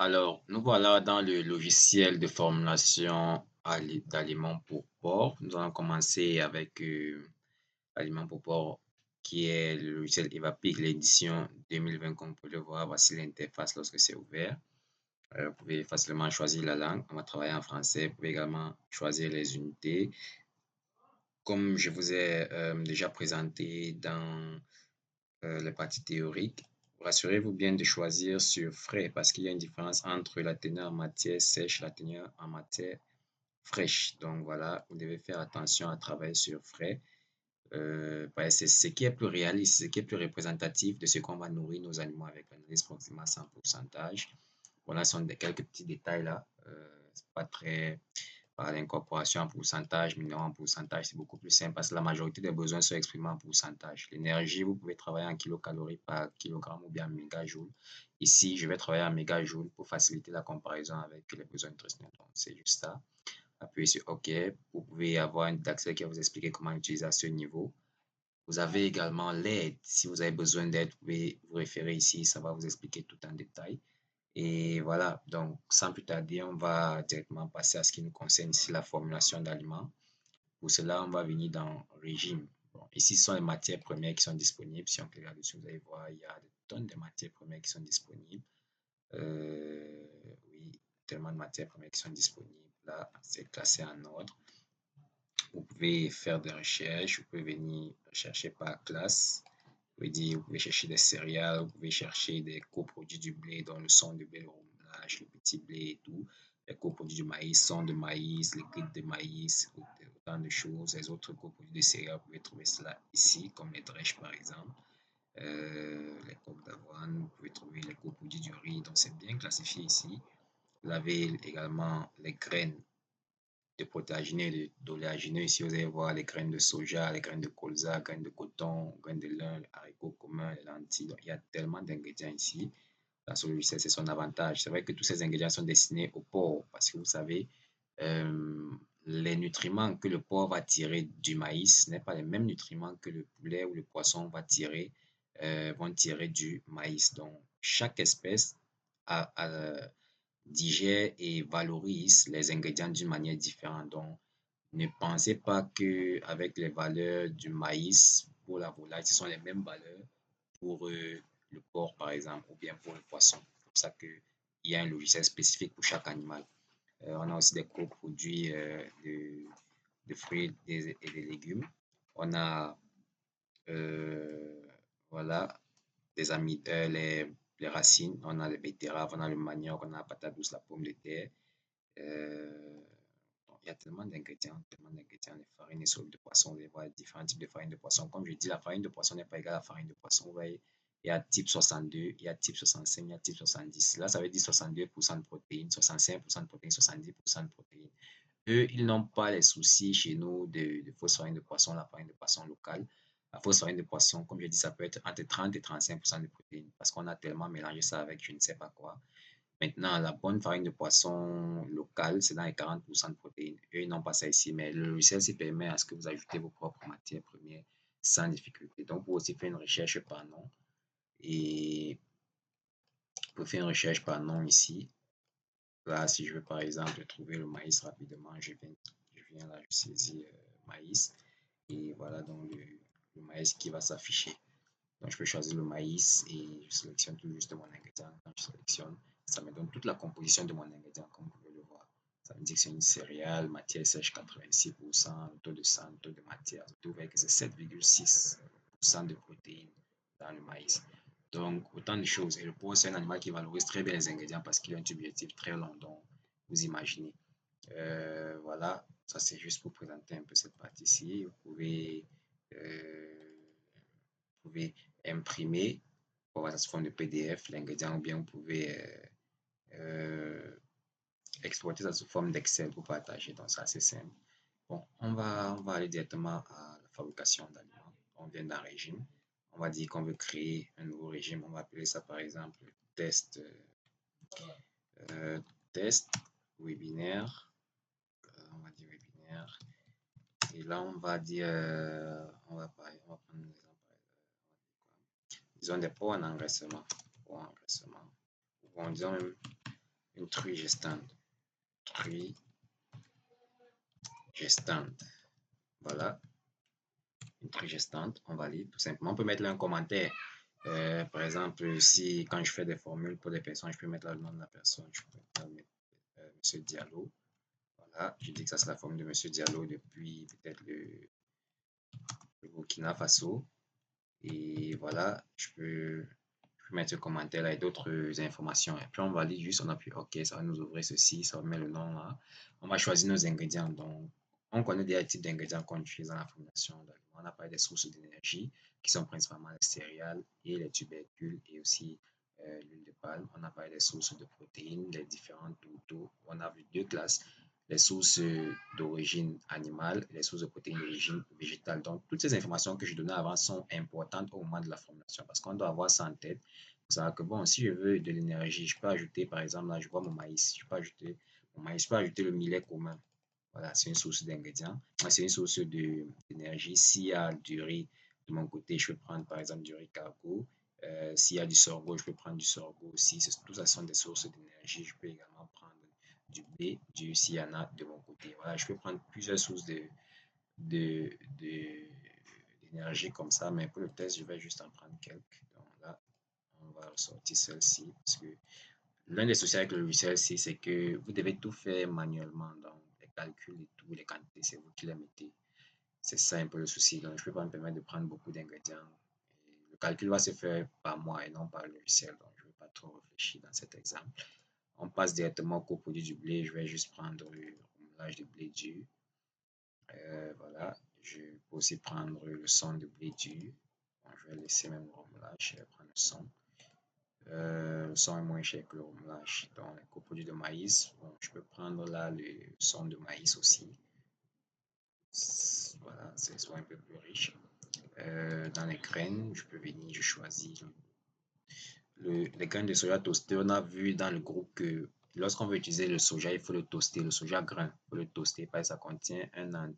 Alors, nous voilà dans le logiciel de formulation d'aliments pour porc. Nous allons commencer avec Aliments pour porc, qui est le logiciel Evapic, l'édition 2020, comme vous pouvez le voir. Voici l'interface lorsque c'est ouvert. Vous pouvez facilement choisir la langue. On va travailler en français. Vous pouvez également choisir les unités. Comme je vous ai déjà présenté dans les parties théoriques, rassurez-vous bien de choisir sur frais parce qu'il y a une différence entre la teneur en matière sèche et la teneur en matière fraîche. Donc voilà, vous devez faire attention à travailler sur frais. C'est ce qui est plus réaliste, ce qui est plus représentatif de ce qu'on va nourrir nos animaux avec l'analyse proximale sans pourcentage. Voilà, ce sont quelques petits détails là. C'est pas très par l'incorporation en pourcentage, minéraux en pourcentage, c'est beaucoup plus simple parce que la majorité des besoins sont exprimés en pourcentage. L'énergie, vous pouvez travailler en kilocalories par kilogramme ou bien en mégajoules. Ici, je vais travailler en mégajoules pour faciliter la comparaison avec les besoins nutritionnels. Donc, c'est juste ça. Appuyez sur OK. Vous pouvez avoir un accès qui va vous expliquer comment utiliser à ce niveau. Vous avez également l'aide. Si vous avez besoin d'aide, vous pouvez vous référer ici. Ça va vous expliquer tout en détail. Et voilà, donc sans plus tarder, on va directement passer à ce qui nous concerne ici, la formulation d'aliments. Pour cela, on va venir dans régime. Bon, ici, ce sont les matières premières qui sont disponibles. Si on clique là-dessus, vous allez voir, il y a des tonnes de matières premières qui sont disponibles. Oui, tellement de matières premières qui sont disponibles. Là, c'est classé en ordre. Vous pouvez faire des recherches. Vous pouvez venir rechercher par classe. Vous pouvez chercher des céréales, vous pouvez chercher des coproduits du blé, dont le son de blé, le roulage, le petit blé et tout. Les coproduits du maïs, son de maïs, liquide de maïs, autant de choses. Les autres coproduits de céréales, vous pouvez trouver cela ici, comme les drèches par exemple. Les coques d'avoine, vous pouvez trouver les coproduits du riz, donc c'est bien classifié ici. Vous avez également les graines de protéagineux et d'oléagineux. Ici, vous allez voir les graines de soja, les graines de colza, graines de coton, graines de lin, les haricots communs, les lentilles. Donc, il y a tellement d'ingrédients ici. Dans ce logiciel, c'est son avantage. C'est vrai que tous ces ingrédients sont destinés au porc parce que vous savez, euh, les nutriments que le porc va tirer du maïs ne sont pas les mêmes nutriments que le poulet ou le poisson vont tirer du maïs. Donc, chaque espèce digère et valorise les ingrédients d'une manière différente. Donc, ne pensez pas que avec les valeurs du maïs pour la volaille, ce sont les mêmes valeurs pour le porc, par exemple, ou bien pour le poisson. C'est pour ça qu'il y a un logiciel spécifique pour chaque animal. On a aussi des coproduits de fruits et des légumes. On a euh, voilà, des amidons, les racines, on a les betteraves, on a le manioc, on a la patate douce, la pomme de terre. Euh, il y a tellement d'ingrédients, les farines et solides de poisson, vous allez voir différents types de farines de poisson. Comme je dis, la farine de poisson n'est pas égale à la farine de poisson. Vous voyez, il y a type 62, il y a type 65, il y a type 70. Là, ça veut dire 62% de protéines, 65% de protéines, 70% de protéines. Eux, ils n'ont pas les soucis chez nous de fausse farine de poisson, la farine de poisson locale. La fausse farine de poisson, comme je dis, ça peut être entre 30 et 35% de protéines parce qu'on a tellement mélangé ça avec je ne sais pas quoi. Maintenant, la bonne farine de poisson locale, c'est dans les 40% de protéines. Eux, ils n'ont pas ça ici, mais le logiciel s'y permet à ce que vous ajoutez vos propres matières premières sans difficulté. Donc, vous pouvez aussi faire une recherche par nom et vous pouvez faire une recherche par nom ici. Là, si je veux par exemple trouver le maïs rapidement, je viens là, je saisis maïs et voilà donc le maïs qui va s'afficher. Donc, je peux choisir le maïs et je sélectionne tout juste mon ingrédient. Quand je sélectionne, ça me donne toute la composition de mon ingrédient, comme vous pouvez le voir. Ça me dit que c'est une céréale, matière sèche 86%, taux de sang, taux de matière. Vous voyez que c'est 7,6% de protéines dans le maïs. Donc, autant de choses. Et le porc, c'est un animal qui valorise très bien les ingrédients parce qu'il a un tube digestif très long. Donc, vous imaginez. Voilà, ça c'est juste pour présenter un peu cette partie-ci. Vous pouvez imprimer pour avoir sous forme de PDF l'ingrédient ou bien vous pouvez exporter ça sous forme d'Excel pour partager. Donc, c'est assez simple. Bon, on va aller directement à la fabrication d'aliments. On vient d'un régime. On va dire qu'on veut créer un nouveau régime. On va appeler ça par exemple test, euh, test webinaire. On va dire webinaire. Et là, on va dire, on va prendre l'exemple, disons des pots en engraissement. Pots en engraissement. Bon, disons même une truie gestante. Truie gestante. Voilà, une truie gestante, on valide tout simplement. On peut mettre là un commentaire. Par exemple, si quand je fais des formules pour des personnes, je peux mettre là le nom de la personne. Je peux mettre Monsieur Diallo. Voilà, je dis que ça c'est la formule de Monsieur Diallo depuis peut-être le Burkina Faso. Et voilà, je peux mettre ce commentaire là et d'autres informations. Et puis on valide juste, on appuie OK, ça va nous ouvrir ceci, ça va mettre le nom là. On va choisir nos ingrédients. Donc, on connaît déjà les types d'ingrédients qu'on utilise dans la formulation d'aliments. On a parlé des sources d'énergie qui sont principalement les céréales et les tubercules et aussi l'huile de palme. On a parlé des sources de protéines, les différents taux. On a vu deux classes, les sources d'origine animale et les sources de protéines d'origine végétale. Donc, toutes ces informations que je donnais avant sont importantes au moment de la formulation parce qu'on doit avoir ça en tête. Pour savoir que, bon, si je veux de l'énergie, je peux ajouter, par exemple, là, je vois mon maïs, je peux ajouter mon maïs, je peux ajouter le millet commun. Voilà, c'est une source d'ingrédients. C'est une source d'énergie. S'il y a du riz de mon côté, je peux prendre, par exemple, du riz cargo. S'il y a du sorgho, je peux prendre du sorgho aussi. Tout ça sont des sources d'énergie. Je peux également prendre du blé, s'il y en a de mon côté. Voilà, je peux prendre plusieurs sources de, de- d'énergie comme ça, mais pour le test, je vais juste en prendre quelques. Donc là, on va ressortir celle-ci parce que l'un des soucis avec le logiciel, c'est que vous devez tout faire manuellement. Donc, les calculs et tout, les quantités, c'est vous qui les mettez. C'est ça un peu le souci. Donc, je ne peux pas me permettre de prendre beaucoup d'ingrédients. Le calcul va se faire par moi et non par le logiciel. Donc, je ne vais pas trop réfléchir dans cet exemple. On passe directement au coproduit du blé. Je vais juste prendre le remoulage de blé dur. Voilà. Je peux aussi prendre le son de blé dur. Bon, je vais laisser même le remoulage. Je vais prendre le son. Le son est moins cher que le remoulage. Dans les coproduits de maïs, bon, je peux prendre là le son de maïs aussi. Voilà, c'est soit un peu plus riche. Dans les graines, je peux venir, je choisis les graines de soja toasté. On a vu dans le groupe que lorsqu'on veut utiliser le soja, il faut le toaster. Le soja grain, il faut le toaster parce que ça contient un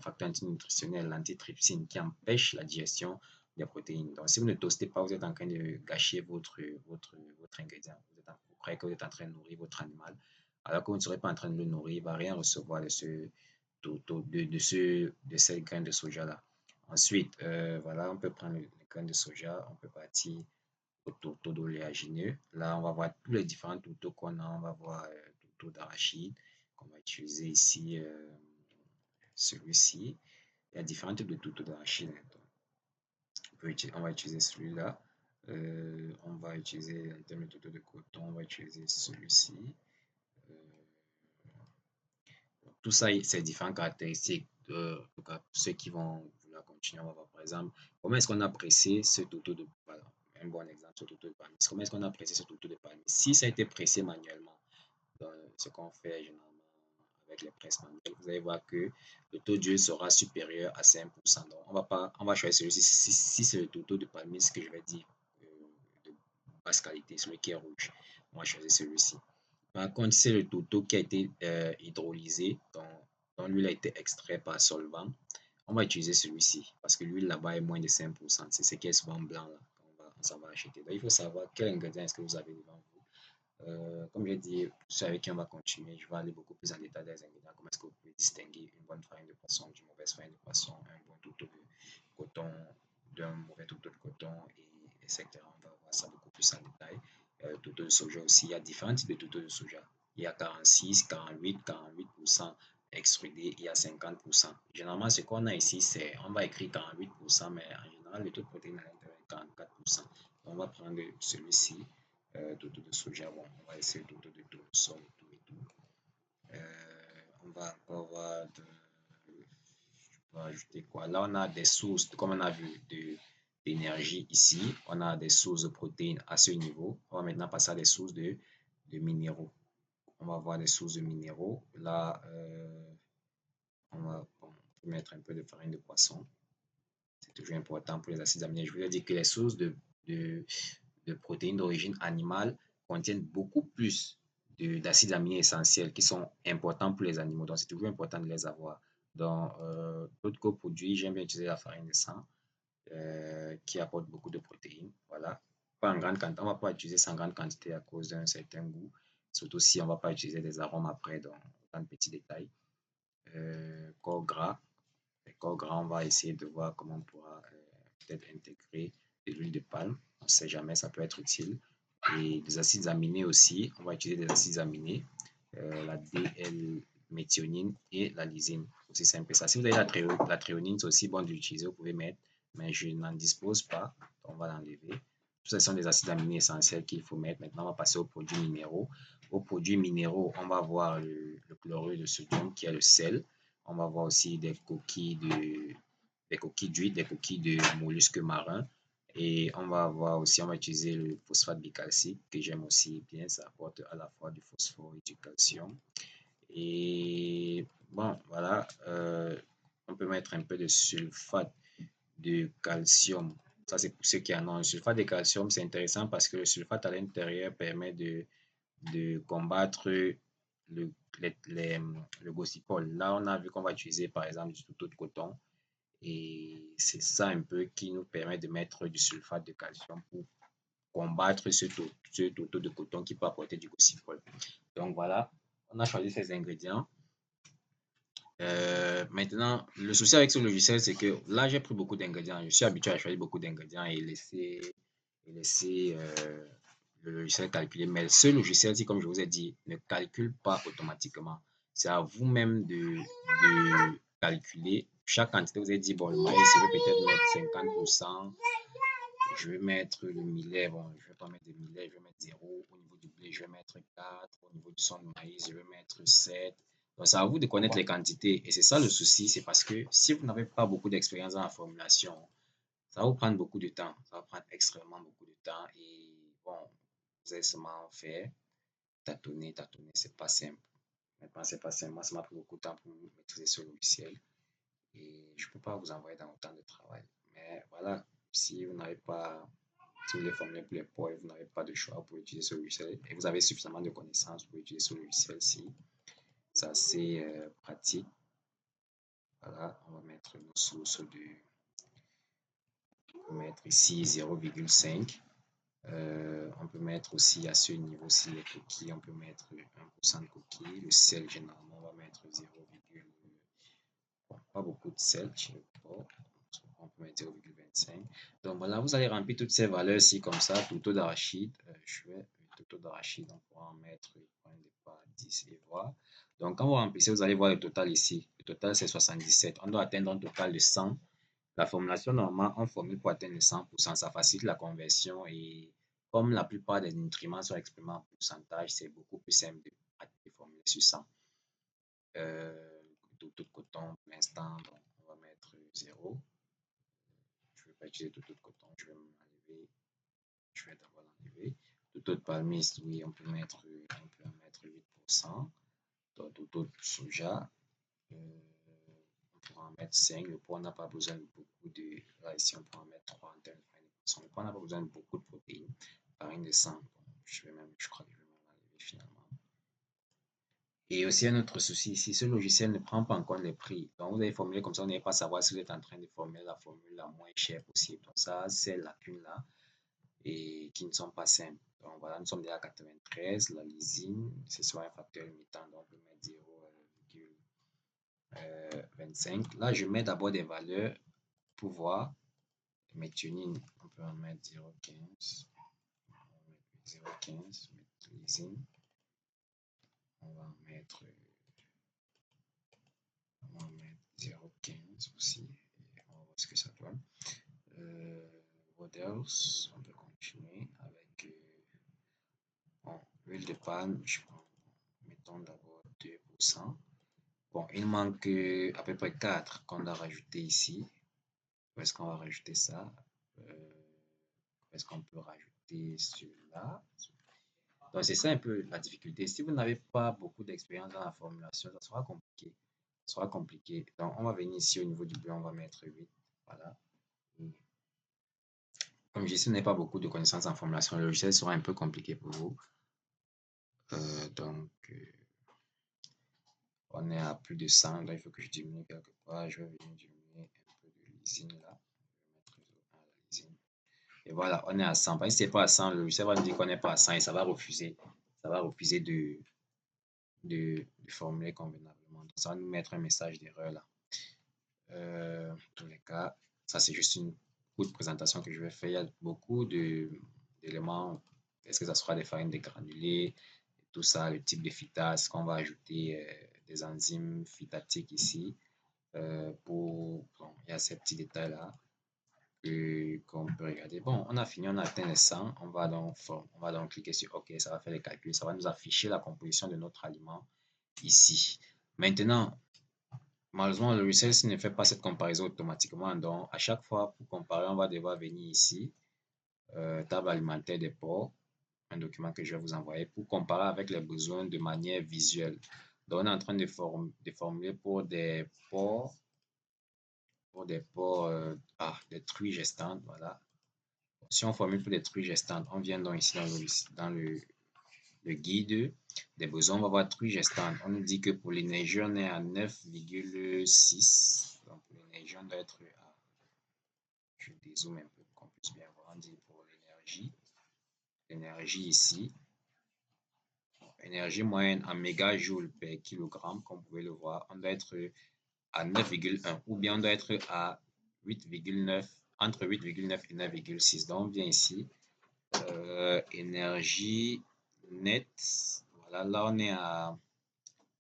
facteur antinutritionnel, l'antitrypsine, qui empêche la digestion des protéines. Donc, si vous ne toastez pas, vous êtes en train de gâcher votre ingrédient. Vous croyez que vous êtes en train de nourrir votre animal, alors que vous ne serez pas en train de le nourrir. Il ne va rien recevoir de cette graine de soja-là. Ensuite, voilà, on peut prendre les graines de soja, on peut partir au tourteau d'oléagineux. Là, on va voir tous les différents tourteaux qu'on a. On va voir tourteau d'arachide qu'on va utiliser ici, celui-ci. Il y a différents types de tourteaux d'arachide. On va utiliser celui-là. On va utiliser en termes de tourteau de coton, on va utiliser celui-ci. Euh, Tout ça, c'est différentes caractéristiques. En tout cas, ceux qui vont vouloir continuer, on va voir par exemple comment est-ce qu'on a pressé ce tourteau de voilà, un bon exemple, ce tourteau de palmier. Comment est-ce qu'on a pressé ce tourteau de palmier? Si ça a été pressé manuellement, dans ce qu'on fait généralement avec les presses manuelles, vous allez voir que le taux d'huile sera supérieur à 5%. Donc, on va choisir celui-ci. Si c'est le tourteau de palmier, ce que je vais dire euh, de basse qualité, celui qui est rouge, on va choisir celui-ci. Par contre, c'est le tourteau qui a été hydrolysé, dont l'huile a été extraite par solvant. On va utiliser celui-ci parce que l'huile là-bas est moins de 5%. C'est ce qui est souvent blanc là, on s'en va acheter. Donc, il faut savoir quel ingrédient est-ce que vous avez devant vous. Comme j'ai dit, ceux avec qui on va continuer, je vais aller beaucoup plus en détail des ingrédients. Comment est-ce que vous pouvez distinguer une bonne farine de poisson d'une mauvaise farine de poisson, un bon tourteau de coton d'un mauvais tourteau de coton, etc. On va voir ça beaucoup plus en détail. Tourteau de soja aussi, il y a différents types de tourteau de soja. Il y a 46, 48, 48% extrudé, il y a 50%. Généralement, ce qu'on a ici, c'est, on va écrire 48%, mais en général, le taux de protéines à l'intérieur est 44%. On va prendre celui-ci tourteau de soja. Bon, on va essayer le tourteau de tournesol et tout et tout. On va encore voir je vais ajouter quoi? Là, on a des sources, comme on a vu, d'énergie ici. On a des sources de protéines à ce niveau. On va maintenant passer à des sources de minéraux. On va voir des sources de minéraux. Là, on va mettre un peu de farine de poisson. C'est toujours important pour les acides aminés. Je voulais dire que les sources de, de protéines d'origine animale contiennent beaucoup plus d'acides aminés essentiels qui sont importants pour les animaux. Donc, c'est toujours important de les avoir. Dans d'autres coproduits, j'aime bien utiliser la farine de sang qui apporte beaucoup de protéines. Voilà. Pas en grande quantité. On ne va pas utiliser ça en grande quantité à cause d'un certain goût. surtout si on ne va pas utiliser des arômes après, donc autant de petits détails. Corps gras. Les corps gras, on va essayer de voir comment on pourra peut-être intégrer de l'huile de palme. On ne sait jamais, ça peut être utile. Et des acides aminés aussi. On va utiliser des acides aminés, la D-L-méthionine et la lysine. Aussi simple que ça. Si vous avez la thréonine, c'est aussi bon d'utiliser, vous pouvez mettre, mais je n'en dispose pas. Donc on va l'enlever. Tout ça, ce sont des acides aminés essentiels qu'il faut mettre. Maintenant, on va passer aux produits minéraux. Aux produits minéraux, on va voir le chlorure de sodium qui est le sel. On va voir aussi des coquilles d'huile, des coquilles de mollusques marins. Et on va avoir aussi, on va utiliser le phosphate bicalcique que j'aime aussi bien. Ça apporte à la fois du phosphore et du calcium. Et bon, voilà, on peut mettre un peu de sulfate de calcium. Ça, c'est pour ceux qui en ont. Le sulfate de calcium, c'est intéressant parce que le sulfate à l'intérieur permet de combattre le, le gossipol. Là, on a vu qu'on va utiliser par exemple du touteau de coton et c'est ça un peu qui nous permet de mettre du sulfate de calcium pour combattre ce touteau de coton qui peut apporter du gossipol. Donc voilà, on a choisi ces ingrédients. Maintenant, le souci avec ce logiciel, c'est que là, j'ai pris beaucoup d'ingrédients. Je suis habitué à choisir beaucoup d'ingrédients et laisser le logiciel calculer. Mais ce logiciel-ci, comme je vous ai dit, ne calcule pas automatiquement. C'est à vous-même de calculer chaque quantité. Vous avez dit, bon, le maïs, je vais peut-être mettre 50%. Je vais mettre le millet. Bon, je ne vais pas mettre de millet, je vais mettre 0. Au niveau du blé, je vais mettre 4. Au niveau du son de maïs, je vais mettre 7. Donc, c'est à vous de connaître les quantités. Et c'est ça le souci, c'est parce que si vous n'avez pas beaucoup d'expérience dans la formulation, ça va vous prendre beaucoup de temps. Ça va prendre extrêmement beaucoup de temps. Et bon, vous allez seulement faire tâtonner, tâtonner. C'est pas simple. Maintenant, c'est pas simple. Moi, ça m'a pris beaucoup de temps pour maîtriser ce logiciel. Et je ne peux pas vous envoyer dans autant de travail. Mais voilà, si vous n'avez pas, si vous voulez formuler pour les poids et vous n'avez pas de choix pour utiliser ce logiciel et vous avez suffisamment de connaissances pour utiliser ce logiciel-ci, c'est assez pratique. Voilà, on va mettre nos sources de, on peut mettre ici 0,5. On peut mettre aussi à ce niveau-ci les coquilles, on peut mettre 1% de coquilles. Le sel, généralement, on va mettre 0, bon, pas beaucoup de sel, je sais pas. On peut mettre 0,25. Donc voilà, vous allez remplir toutes ces valeurs-ci comme ça. Tourteau d'arachide, je vais tourteau d'arachide, on pourra en mettre point de départ 10 et voir. Donc quand vous remplissez, vous allez voir le total ici. Le total c'est 77. On doit atteindre un total de 100. La formulation, normalement, on formule pour atteindre le 100%. Ça facilite la conversion et comme la plupart des nutriments sont exprimés en pourcentage, c'est beaucoup plus simple de formuler sur 100. Tout de coton pour l'instant, on va mettre 0. Je ne vais pas utiliser tout de coton, je vais m'enlever. Je vais d'abord l'enlever. Tout de palmiste, oui, on peut en mettre 8%. Donc, tout de soja, on pourra en mettre 5. Le poids n'a pas besoin de beaucoup de. Là, ici, on pourra en mettre 3 en termes de farine de poisson. Le poids n'a pas besoin de beaucoup de protéines. Farine de sang, je crois que je vais même l'enlever finalement. Et aussi un autre souci ici, ce logiciel ne prend pas en compte les prix. Donc vous allez formuler comme ça, vous n'allez pas savoir si vous êtes en train de formuler la formule la moins chère possible. Donc ça, c'est lacunes-là et qui ne sont pas simples. Donc voilà, nous sommes déjà à 93. La lysine, ce sera un facteur limitant. Donc on peut mettre 0,25. Là, je mets d'abord des valeurs pour voir. Méthionine, on peut en mettre 0,15. 0,15. Lysine, on va en mettre 0,15 aussi. Et on va voir ce que ça donne. What else? On peut continuer avec bon, l'huile de palme. Je prends, mettons d'abord 2%. Bon, il manque à peu près 4 qu'on doit rajouter ici. Où est-ce qu'on va rajouter ça? Où est-ce qu'on peut rajouter cela? Donc, c'est ça un peu la difficulté. Si vous n'avez pas beaucoup d'expérience dans la formulation, ça sera compliqué. Ça sera compliqué. Donc, on va venir ici au niveau du bleu, on va mettre 8. Voilà. Comme je dis, si vous n'avez pas beaucoup de connaissances en formulation, le logiciel sera un peu compliqué pour vous. Donc, on est à plus de 100. Donc, il faut que je diminue quelque part. Je vais venir diminuer un peu de lysine là. Je vais mettre 0,1 à la lysine. Et voilà, on est à 100. Si ce n'est pas à 100, le logiciel va nous dire qu'on n'est pas à 100 et ça va refuser. ça va refuser de formuler convenablement. Donc, ça va nous mettre un message d'erreur là. En tous les cas, ça c'est juste une courte présentation que je vais faire. Il y a beaucoup d'éléments. Est-ce que ça sera des farines dégranulées, tout ça, le type de phytase qu'on va ajouter, des enzymes phytatiques ici. Bon, il y a ces petits détails là qu'on peut regarder. Bon, on a fini, on a atteint les 100. On va donc cliquer sur OK, ça va faire les calculs. Ça va nous afficher la composition de notre aliment ici. Maintenant, malheureusement, le logiciel ne fait pas cette comparaison automatiquement. Donc, à chaque fois, pour comparer, on va devoir venir ici, table alimentaire des porcs, un document que je vais vous envoyer pour comparer avec les besoins de manière visuelle. Donc, on est en train de formuler pour des porcs, des truies gestantes, voilà. Si on formule pour des truies gestantes, on vient donc ici dans le guide des besoins, on va voir truies gestantes. On nous dit que pour l'énergie, on est à 9,6. Donc, pour l'énergie, on doit être à... Je dézoome un peu pour qu'on puisse bien voir. On dit pour l'énergie ici, énergie moyenne en mégajoules per kilogramme, comme vous pouvez le voir, on doit être à 9,1 ou bien on doit être à 8,9, entre 8,9 et 9,6. Donc, on vient ici, énergie nette, voilà, là on est à,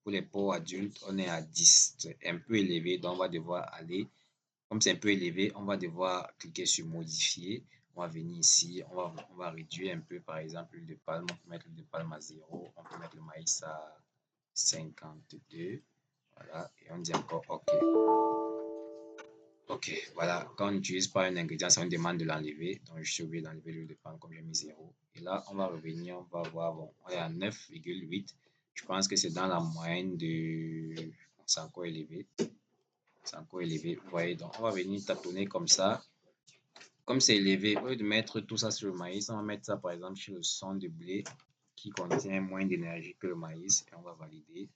pour les porcs adultes, on est à 10, c'est un peu élevé, donc on va devoir aller, comme c'est un peu élevé, on va devoir cliquer sur modifier, on va venir ici, on va réduire un peu, par exemple l'huile de palme, on peut mettre l'huile de palme à 0, on peut mettre le maïs à 52, voilà, et on dit encore OK. Ok, voilà, quand on n'utilise pas un ingrédient, ça nous demande de l'enlever. Donc, je suis obligé d'enlever l'huile de palme comme j'ai mis 0. Et là, on va revenir, on va voir, bon, on est à 9,8. Je pense que c'est dans la moyenne de... C'est encore élevé. C'est encore élevé, vous voyez. Donc, on va venir tâtonner comme ça. Comme c'est élevé, au lieu de mettre tout ça sur le maïs, on va mettre ça, par exemple, sur le son de blé qui contient moins d'énergie que le maïs. Et on va valider.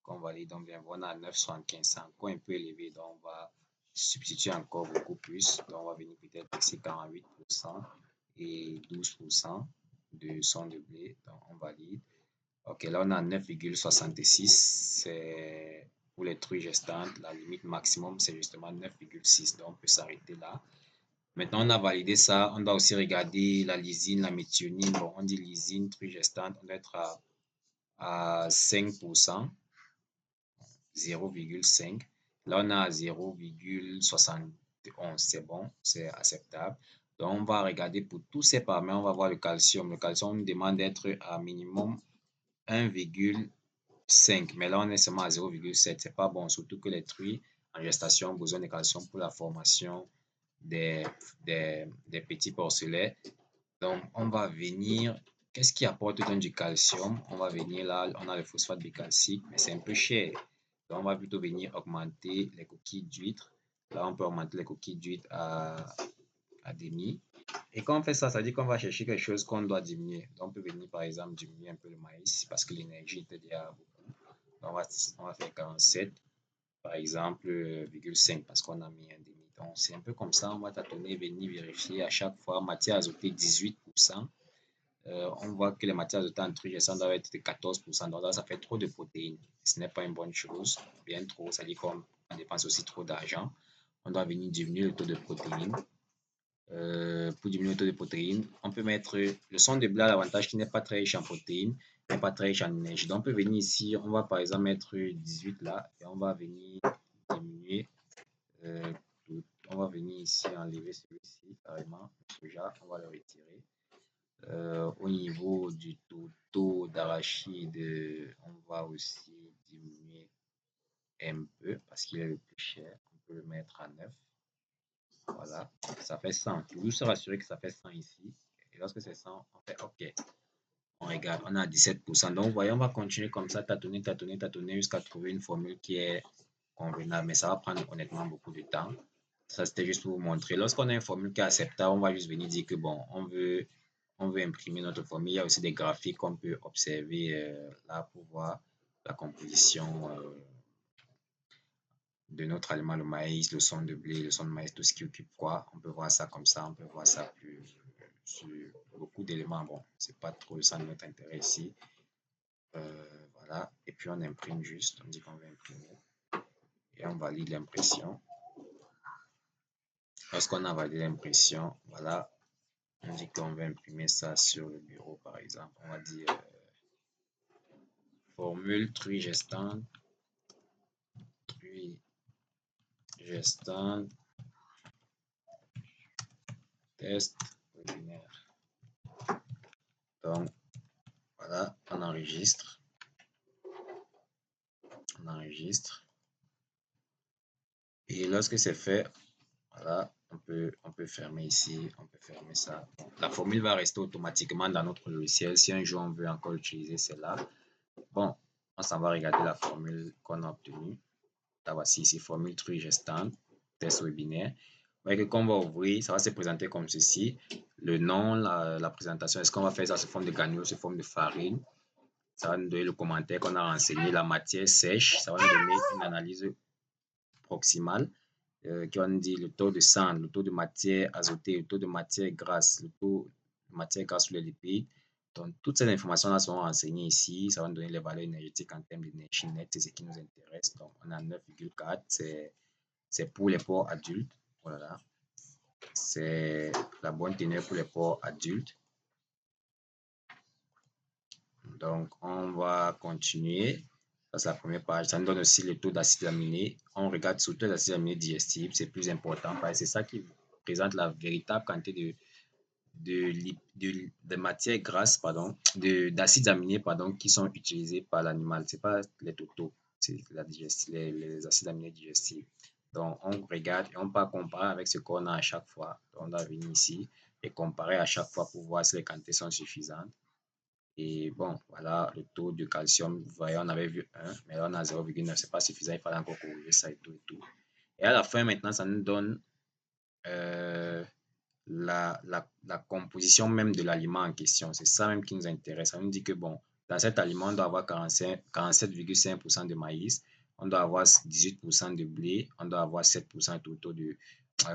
Quand on valide, on vient voir, on est à 9,75. C'est encore un peu élevé, donc on va substituer encore beaucoup plus. Donc, on va venir peut-être ici 48% et 12% de son de blé. Donc, on valide. Ok, là, on a 9,66. C'est pour les truies gestantes. La limite maximum, c'est justement 9,6. Donc, on peut s'arrêter là. Maintenant, on a validé ça. On doit aussi regarder la lysine, la méthionine. Bon, on dit lysine, truie gestante. On doit être à 5%. 0,5. Là, on a 0,71. C'est bon, c'est acceptable. Donc, on va regarder pour tous ces paramètres. On va voir le calcium. Le calcium, on nous demande d'être à minimum 1,5. Mais là, on est seulement à 0,7. C'est pas bon, surtout que les truies en gestation ont besoin de calcium pour la formation des petits porcelets. Donc, on va venir. Qu'est-ce qui apporte donc du calcium? On va venir là, on a le phosphate bicalcique, mais c'est un peu cher. Donc, on va plutôt venir augmenter les coquilles d'huîtres. Là, on peut augmenter les coquilles d'huîtres à demi. Et quand on fait ça, ça dit qu'on va chercher quelque chose qu'on doit diminuer. Donc, on peut venir, par exemple, diminuer un peu le maïs parce que l'énergie était déjà beaucoup. Donc, on va faire 47, par exemple, 0,5 parce qu'on a mis un demi. Donc, c'est un peu comme ça. On va tâtonner, venir vérifier à chaque fois. Matière azotée, 18%. On voit que les matières azotées en trugescent doivent être de 14%. Donc là, ça fait trop de protéines. Ce n'est pas une bonne chose. Bien trop, ça dit qu'on dépense aussi trop d'argent. On doit venir diminuer le taux de protéines. Pour diminuer le taux de protéines, on peut mettre le son de blé à l'avantage qui n'est pas très riche en protéines, n'est pas très riche en énergie. Donc, on peut venir ici, on va par exemple mettre 18 là, et on va venir diminuer tout. On va venir ici enlever celui-ci carrément, le soja, on va le retirer. Au niveau du taux d'arachide, on va aussi diminuer un peu parce qu'il est le plus cher. On peut le mettre à 9. Voilà, ça fait 100. Il faut se rassurer que ça fait 100 ici. Et lorsque c'est 100, on fait OK. On regarde, on a 17%. Donc, vous voyez, on va continuer comme ça, tâtonner, tâtonner, tâtonner jusqu'à trouver une formule qui est convenable. Mais ça va prendre honnêtement beaucoup de temps. Ça, c'était juste pour vous montrer. Lorsqu'on a une formule qui est acceptable, on va juste venir dire que bon, on veut imprimer notre formule. Il y a aussi des graphiques qu'on peut observer là pour voir la composition de notre aliment, le maïs, le son de blé, le son de maïs, tout ce qui occupe quoi. On peut voir ça comme ça, on peut voir ça plus sur beaucoup d'éléments. Bon, c'est pas trop le centre de notre intérêt ici. Voilà. Et puis on imprime juste. On dit qu'on va imprimer. Et on valide l'impression. Lorsqu'on a validé l'impression, voilà, on dit qu'on va imprimer ça sur le bureau, par exemple. On va dire formule trigestant, test webinaire. Donc, voilà, on enregistre. On enregistre. Et lorsque c'est fait, voilà, on peut fermer ici, on peut fermer ça. Bon, la formule va rester automatiquement dans notre logiciel. Si un jour on veut encore utiliser celle-là, bon, on s'en va regarder la formule qu'on a obtenue. Là, voici ici, formule tree gestant, test webinaire. Vous voyez que quand on va ouvrir, ça va se présenter comme ceci. Le nom, la présentation, est-ce qu'on va faire ça sous forme de granule, sous forme de farine? Ça va nous donner le commentaire qu'on a renseigné, la matière sèche. Ça va nous donner une analyse proximale qui va nous dire le taux de sang, le taux de matière azotée, le taux de matière grasse, le taux de matière grasse sur les lipides. Donc, toutes ces informations-là sont renseignées ici. Ça va nous donner les valeurs énergétiques en termes d'énergie nette, c'est ce qui nous intéresse. Donc, on a 9,4, c'est pour les porcs adultes. Voilà. C'est la bonne teneur pour les porcs adultes. Donc, on va continuer. Ça, c'est la première page. Ça nous donne aussi le taux d'acide aminé. On regarde surtout l'acide aminé digestif. C'est plus important parce que c'est ça qui présente la véritable quantité de matières grasses, pardon, d'acides aminés, pardon, qui sont utilisés par l'animal. Ce n'est pas les totaux, c'est les acides aminés digestifs. Donc, on regarde et on peut comparer avec ce qu'on a à chaque fois. Donc, on doit venir ici et comparer à chaque fois pour voir si les quantités sont suffisantes. Et bon, voilà, le taux de calcium, vous voyez, on avait vu 1, mais là on a 0,9, c'est pas suffisant, il fallait encore corriger ça et tout et tout. Et à la fin, maintenant, ça nous donne la composition même de l'aliment en question. C'est ça même qui nous intéresse. Ça nous dit que bon, dans cet aliment, on doit avoir 47,5% de maïs, on doit avoir 18% de blé, on doit avoir 7%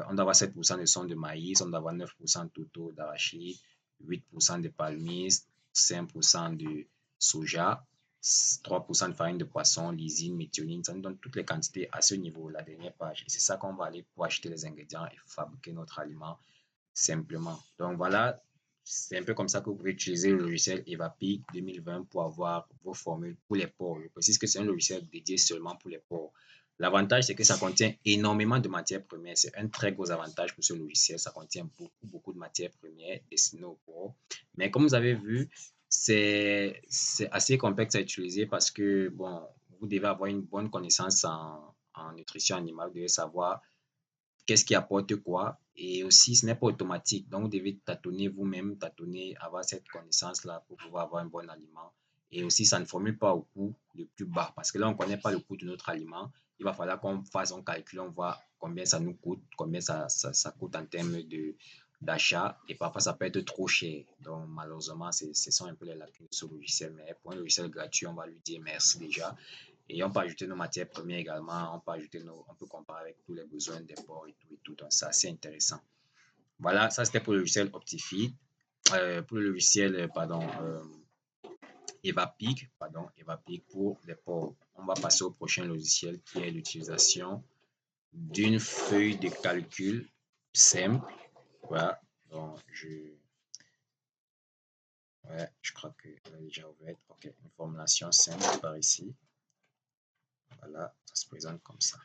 on doit avoir 7% de son de maïs, on doit avoir 9% totaux d'arachide, 8% de palmiste, 5% de soja, 3% de farine de poisson, lysine, méthionine. Ça nous donne toutes les quantités à ce niveau, la dernière page. Et c'est ça qu'on va aller pour acheter les ingrédients et fabriquer notre aliment simplement. Donc voilà, c'est un peu comme ça que vous pouvez utiliser le logiciel Evapic 2020 pour avoir vos formules pour les porcs. Je précise que c'est un logiciel dédié seulement pour les porcs. L'avantage, c'est que ça contient énormément de matières premières. C'est un très gros avantage pour ce logiciel. Ça contient beaucoup de matières premières destinées aux porcs. Mais comme vous avez vu, c'est assez complexe à utiliser parce que, bon, vous devez avoir une bonne connaissance en nutrition animale. Vous devez savoir qu'est-ce qui apporte quoi. Et aussi, ce n'est pas automatique. Donc, vous devez tâtonner vous-même, tâtonner, avoir cette connaissance-là pour pouvoir avoir un bon aliment. Et aussi, ça ne formule pas au coût le plus bas. Parce que là, on ne connaît pas le coût de notre aliment. Il va falloir qu'on fasse un calcul, on voit combien ça nous coûte, combien ça coûte en termes d'achat. Et parfois, ça peut être trop cher. Donc, malheureusement, ce sont un peu les lacunes de ce logiciel. Mais pour un logiciel gratuit, on va lui dire merci déjà. Et on peut ajouter nos matières premières également, on peut comparer avec tous les besoins des ports et tout et tout. Donc, c'est assez intéressant. Voilà, ça c'était pour le logiciel Optifeed. Pour le logiciel, Evapic, pour les ports. On va passer au prochain logiciel qui est l'utilisation d'une feuille de calcul simple. Voilà, donc je crois que elle est déjà ouverte. Ok, une formulation simple par ici. Voilà, ça se présente comme ça.